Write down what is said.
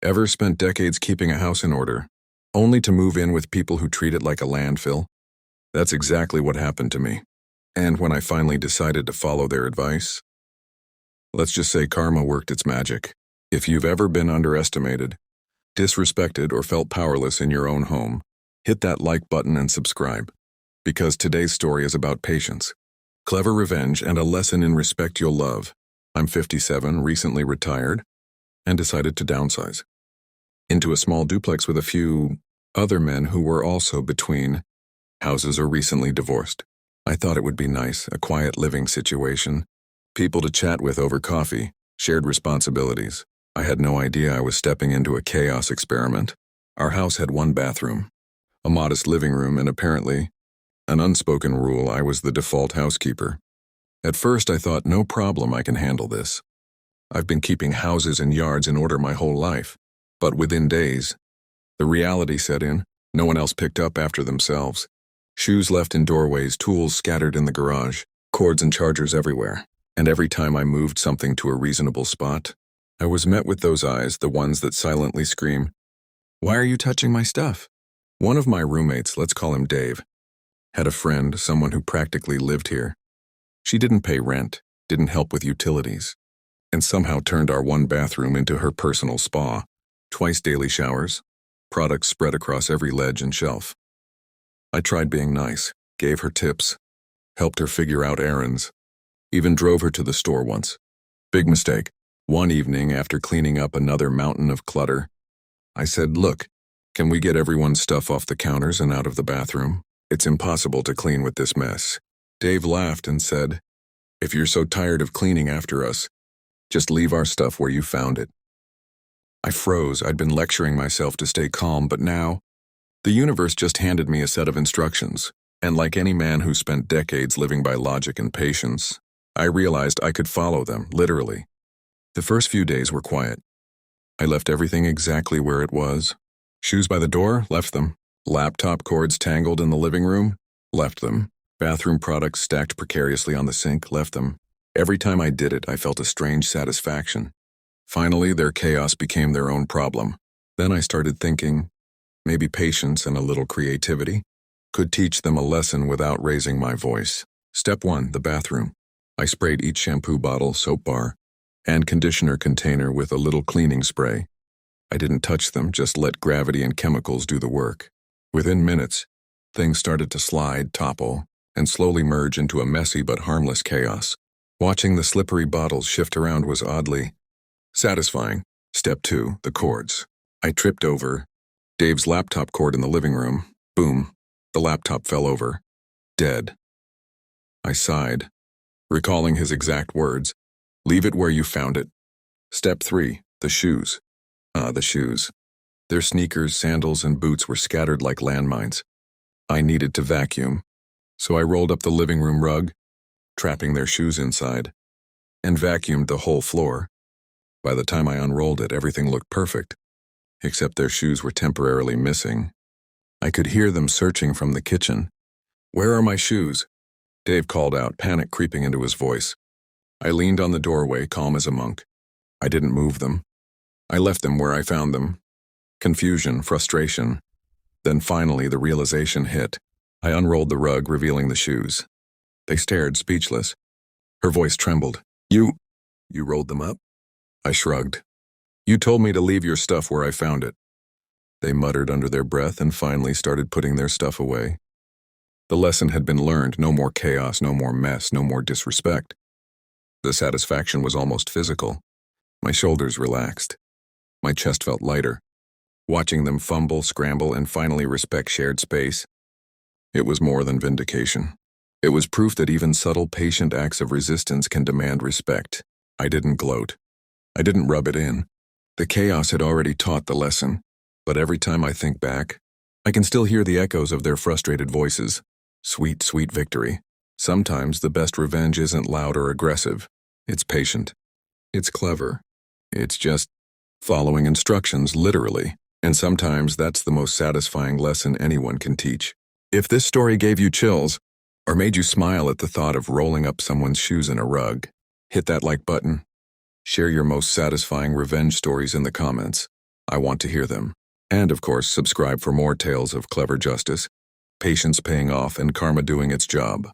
Ever spent decades keeping a house in order, only to move in with people who treat it like a landfill? That's exactly what happened to me. And when I finally decided to follow their advice, let's just say karma worked its magic. If you've ever been underestimated, disrespected, or felt powerless in your own home, hit that like button and subscribe. Because today's story is about patience, clever revenge, and a lesson in respect you'll love. I'm 57, recently retired, and decided to downsize into a small duplex with a few other men who were also between houses or recently divorced. I thought it would be nice, a quiet living situation, people to chat with over coffee, shared responsibilities. I had no idea I was stepping into a chaos experiment. Our house had one bathroom, a modest living room, and apparently, an unspoken rule, I was the default housekeeper. At first I thought, no problem, I can handle this. I've been keeping houses and yards in order my whole life. But within days, the reality set in. No one else picked up after themselves. Shoes left in doorways, tools scattered in the garage, cords and chargers everywhere. And every time I moved something to a reasonable spot, I was met with those eyes, the ones that silently scream, "Why are you touching my stuff?" One of my roommates, let's call him Dave, had a friend, someone who practically lived here. She didn't pay rent, didn't help with utilities, and somehow turned our one bathroom into her personal spa. Twice daily showers, products spread across every ledge and shelf. I tried being nice, gave her tips, helped her figure out errands, even drove her to the store once. Big mistake. One evening, after cleaning up another mountain of clutter, I said, "Look, can we get everyone's stuff off the counters and out of the bathroom? It's impossible to clean with this mess." Dave laughed and said, "If you're so tired of cleaning after us, just leave our stuff where you found it." I froze. I'd been lecturing myself to stay calm, but now, the universe just handed me a set of instructions, and like any man who spent decades living by logic and patience, I realized I could follow them, literally. The first few days were quiet. I left everything exactly where it was. Shoes by the door, left them. Laptop cords tangled in the living room, left them. Bathroom products stacked precariously on the sink, left them. Every time I did it, I felt a strange satisfaction. Finally, their chaos became their own problem. Then I started thinking, maybe patience and a little creativity could teach them a lesson without raising my voice. Step 1, the bathroom. I sprayed each shampoo bottle, soap bar, and conditioner container with a little cleaning spray. I didn't touch them, just let gravity and chemicals do the work. Within minutes, things started to slide, topple, and slowly merge into a messy but harmless chaos. Watching the slippery bottles shift around was oddly satisfying. Step 2, the cords. I tripped over Dave's laptop cord in the living room. Boom, the laptop fell over. Dead. I sighed, recalling his exact words. "Leave it where you found it." Step 3, the shoes. The shoes. Their sneakers, sandals, and boots were scattered like landmines. I needed to vacuum, so I rolled up the living room rug, trapping their shoes inside, and vacuumed the whole floor. By the time I unrolled it, everything looked perfect, except their shoes were temporarily missing. I could hear them searching from the kitchen. "Where are my shoes?" Dave called out, panic creeping into his voice. I leaned on the doorway, calm as a monk. I didn't move them. I left them where I found them. Confusion, frustration. Then finally the realization hit. I unrolled the rug, revealing the shoes. They stared, speechless. Her voice trembled. You rolled them up?" I shrugged. "You told me to leave your stuff where I found it." They muttered under their breath and finally started putting their stuff away. The lesson had been learned. No more chaos, no more mess, no more disrespect. The satisfaction was almost physical. My shoulders relaxed. My chest felt lighter. Watching them fumble, scramble, and finally respect shared space, it was more than vindication. It was proof that even subtle, patient acts of resistance can demand respect. I didn't gloat. I didn't rub it in. The chaos had already taught the lesson, but every time I think back, I can still hear the echoes of their frustrated voices. Sweet, sweet victory. Sometimes the best revenge isn't loud or aggressive. It's patient. It's clever. It's just following instructions, literally. And sometimes that's the most satisfying lesson anyone can teach. If this story gave you chills, or made you smile at the thought of rolling up someone's shoes in a rug, hit that like button. Share your most satisfying revenge stories in the comments. I want to hear them. And of course, subscribe for more tales of clever justice, patience paying off, and karma doing its job.